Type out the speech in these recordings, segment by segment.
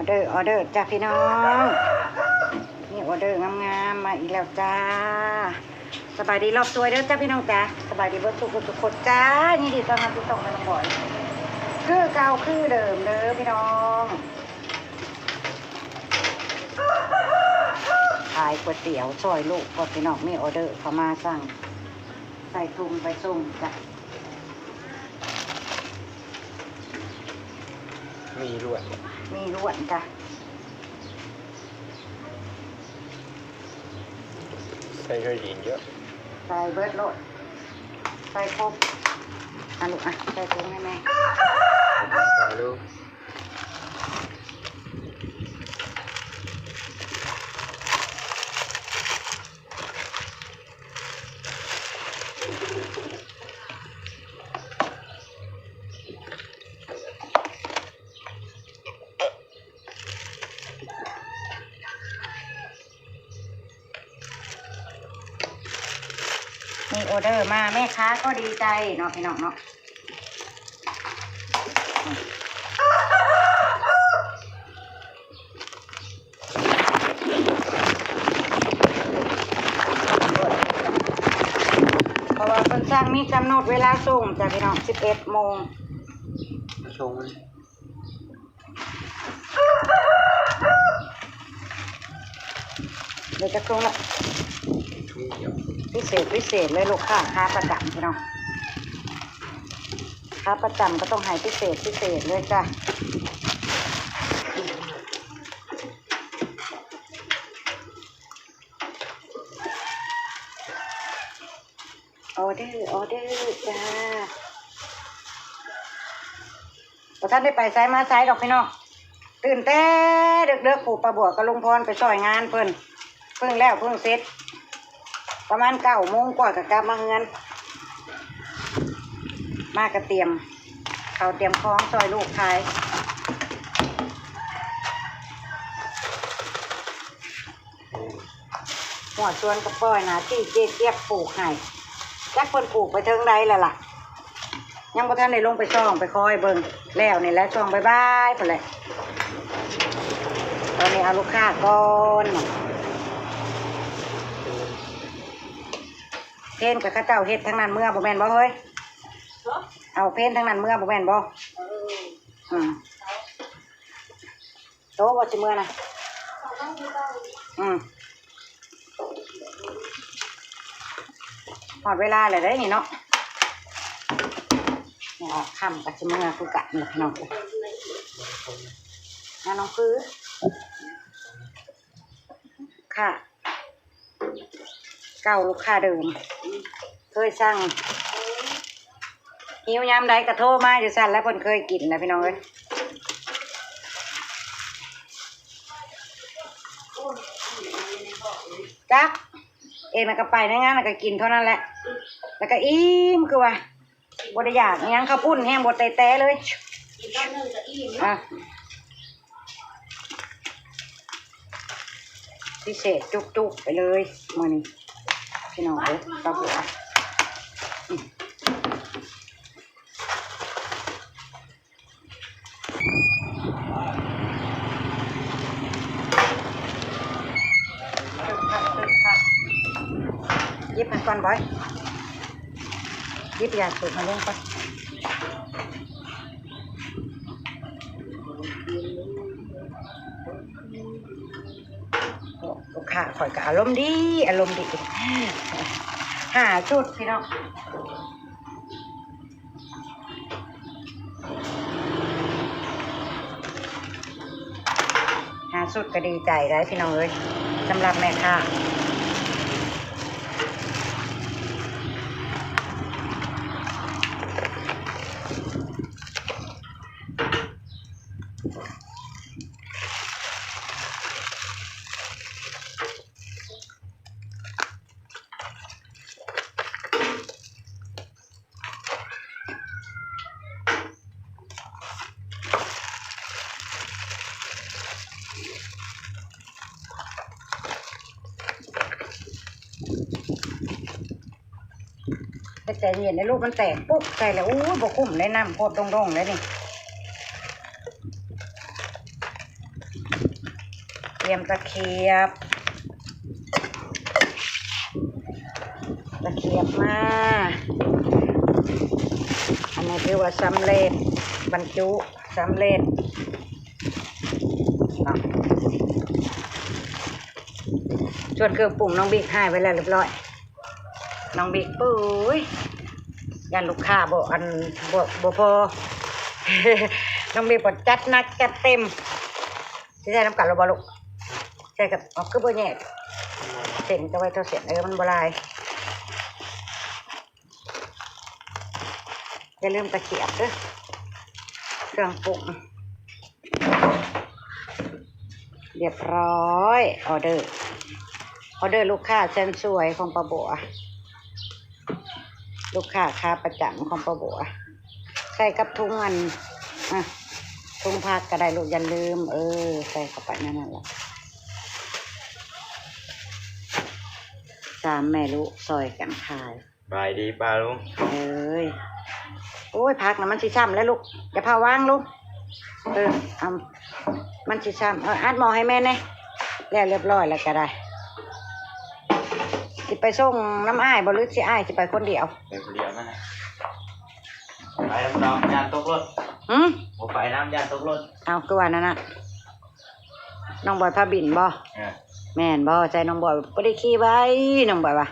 ออเดอร์จ้าพี่น้องนี่ออเดอร์งามๆมาอีกแล้วจ้าสบายดีรอบตัวเด้อจ้าพี่น้องจ้าสบายดีเบิร์ทุกคนจ้านี่ดีตอนนั้นที่ต้องมาลงบ่อยคือเก่าคือเดิมเด้อพี่น้องขายก๋วยเตี๋ยวซอยลูกก็พี่น้องมีออเดอร์เขามาสั่งใส่ถุงไปส่งจ้ะมีล้วนจ้ะใส่เคยหินเยอะใส่เบิร์ดโลดใส่ครบลูกใส่ถุงให้แม่ใส่ลูกมีออเดอร์มาแม่ค้าก็ดีใจเนาะพี่น้องเนาะเพราะว่าคนสร้างมีกำหนดเวลาส่งจ้ะพี่น้อง11 โมงชงมันเดี๋ยวจะส่งละพิเศษเลยลูกค้าประจำพี่น้องค้าประจำก็ต้องให้พิเศษเลยจ้ะออเดอร์จ้าพอท่านได้ไปซ้ายมาซ้ายดอกพี่น้องตื่นแต่เด็กๆปู่ประบวกกับลุงพรไปซอยงานเพิ่งเสร็จประมาณ9 โมงกว่ากับกลับมาเงินมากระเตรียมเขาเตรียมคล้องซอยลูกขายหัวชวนกระป้อยนะที่เจี๊ยบปลูกให้จักคนปลูกไปเทิงใดแล้วล่ะยังบ่ทันได้ลงไปช่องไปคอยเบิ่งแล้วนี่แหละช่องบายไปเลยตอนนี้เอาลูกค้าก่อนเพนกับข้าเจ้าเฮ็ดทั้งนั้นเมื่อบ่แม่นบ่เฮ้ยเอาเพนทั้งนั้นเมื่อบ่แม่นบ่โตบ่สิเมื่อนะหมดเวลาเลยได้นี่เนาะเนี่ยออกค่ำกับสิเมื่อคือกัดนี่พี่น้องน้องคือค่ะเก่าลูกค้าเดิมเคยสั่งหิวยามใดกระโทรมาอยู่สั่นแล้วเพิ่นเคยกินนะพี่น้องเอ้ยจักเองน่ะก็ไปในงานน่ะก็กินเท่านั้นแหละแล้วก็อิ่มคือว่าบ่ได้อยากยังข้าวปุ้นแห้งบ่แต้ๆเลยพิเศษจุกๆไปเลยมื้อนี้พี่น้องเอ้ยตาบัวยิบมันก่อนบ่อยยิบยาสูบมาเล่นก่อนลูกค้าข่อยก็อารมณ์ดี5 ชุดพี่น้อง5 ชุดก็ดีใจได้พี่น้องเอ้ยสำหรับแม่ค้าแต่เย็นในลูกมันแตกปุ๊บใส่แล้วอู้บกคุ้มได้น้ำโคตรดงๆเลยนี่ รียมตะเขียบมาอันนี้คือว่าสำเร็จบรรจุสำเร็จเนาะส่วนเครื่องปรุงน้องบิ๊กให้ไว้แล้วเรียบร้อยน้องบิ๊กปุ้ยยันลูกค้าบอกอันบ่พอ น้องบิ๊กบอกจัดหนักจัดเต็มที่ใช้น้ำกัดเราบอลูกใช่กับออกคือบ่แย่เส้นจะไว้เท่าเส้นมันบ่ลายอย่าลืมตะเกียบเด้อเครื่องปรุงเรียบร้อยออเดอร์ลูกค้าเส้นสวยของป้าบัวลูกค้าค้าประจำของป้าบัวใส่กับทุงอันทุงผักก็ได้ลูกอย่าลืมใส่เข้าไปนั่นแหละ3 แม่ลูกซอยกันขาย บายดีป้าลุง โอ้ยผักนะมันสิช้ำแล้วลูกอย่าพาวางลูกเอามันสิช้ำอัดหมอให้แม่แน่แล้วเรียบร้อยแล้วก็ได้สิไปส่งน้ำอ้ายบ่หรือสิอ้ายสิไปคนเดียว ไปคนเดียวนั่นแหละไปน้ำยานตกรถผมไปน้ำยานตกรถเอาคือว่านั่นน่ะน้องบอยพาบินบ่แม่นบ่ใจน้องบอยบ่ได้ขี่ไว้น้องบอยว่า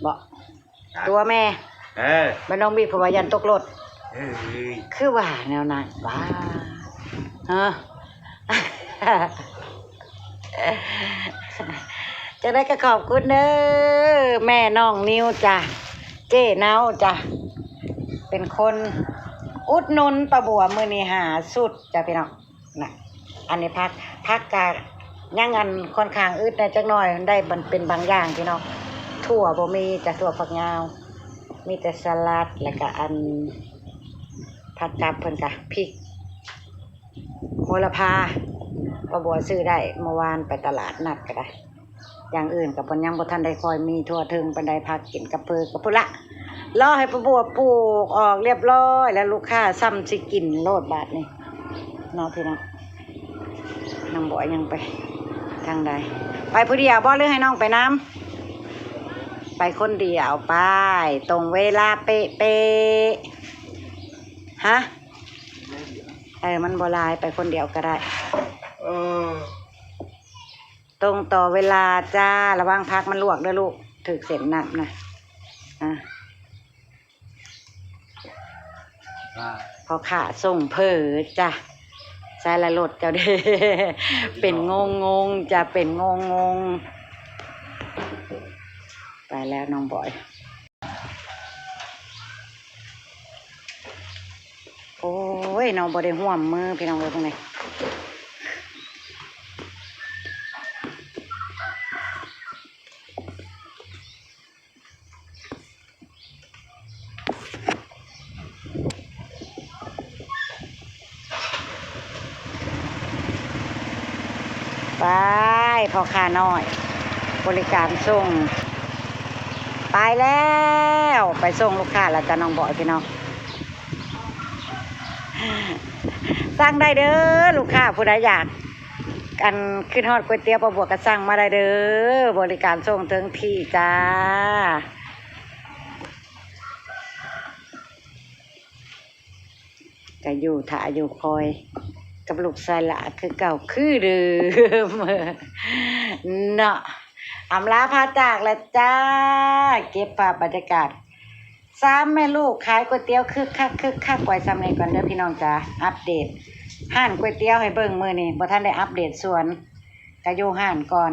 บ่ตัวแม่บ้านน้องบีเพราะว่ายันตกรถคือว่าแนวนั้นว้าจะได้ก็ขอบคุณเด้อแม่น้องนิวจ้ะเจ้เนาจ้ะเป็นคนอุดหนุนป้าบัวมื้อนี้หาสุดจ้ะพี่น้องน่ะอันนี้พักกะย่างอันค่อนข้างอึดได้จักหน่อยได้เป็นบางอย่างพี่น้องถั่วบ่มีจ้ะถั่วฝักยาวมีแต่สลัดแล้วก็อันผักกาดเพิ่นกะพริกโหระพาป้าบัวซื้อได้เมื่อวานไปตลาดนัดก็ได้อย่างอื่นกับเพิ่นยังบ่ทันได้คอยมีทั่วถึงปานใดผักกินกับเพิ่นกับพุ่นละรอให้ป้าบัวปลูกออกเรียบร้อยแล้วลูกค้าซ้ำสิกินโลดบาทนี่เนาะพี่น้องน้องบ่ยังไปทางใดไปผู้เดียวบ่หรือให้น้องไปน้ำไปคนเดียวไปตรงเวลาเป๊ะฮะมันโบราณไปคนเดียวก็ได้ตรงต่อเวลาจ้าระวังพักมันลวกด้วยลูกถึกเส้นหนักนะพอขาส่งเผอจ้ะใส่ละรถเจ้าเด้เป็นงงจะเป็นงงไปแล้วน้องบอยโอ้ยน้องบอยได้ห่วมมือพี่น้องเลยตรงไหนไปพอค่าน้อยบริการส่งไปแล้วไปส่งลูกค้าแล้วจะน้องบอยพี่น้องสั่งได้เด้อลูกค้าผู้ใดอยากกันขึ้นฮอดก๋วยเตี๋ยวป้าบัวก็สั่งมาได้เด้อบริการส่งถึงที่จ้าก็อยู่ถ่ายอยู่คอยกับลูกชายละคือเก่าคือเดิมเนาะอำลาพาจากแล้วจ้าเก็บภาพบรรยากาศ3 แม่ลูกขายก๋วยเตี๋ยวคึกคักไว้ซ้ำในก่อนเด้อพี่น้องจ้าอัปเดตห้านก๋วยเตี๋ยวให้เบิ่งมื้อนี้บ่ทันได้อัปเดตสวนก็อยู่ห้านก่อน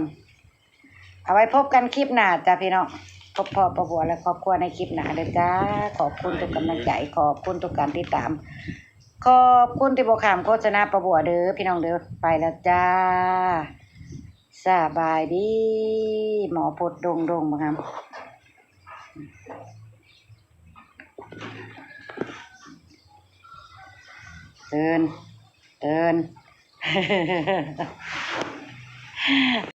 เอาไว้พบกันคลิปหน้าจ้าพี่น้องพบพ่อป้าบัวและครอบครัวในคลิปหน้าเด้อจ้าขอบคุณทุกกำลังใจขอบคุณทุกการติดตามขอบคุณที่บอกขามโฆษณาป้าบัวเด้อพี่น้องเด้อไปแล้วจ้าสบายดีหมอพดดงบ่ครับเดิน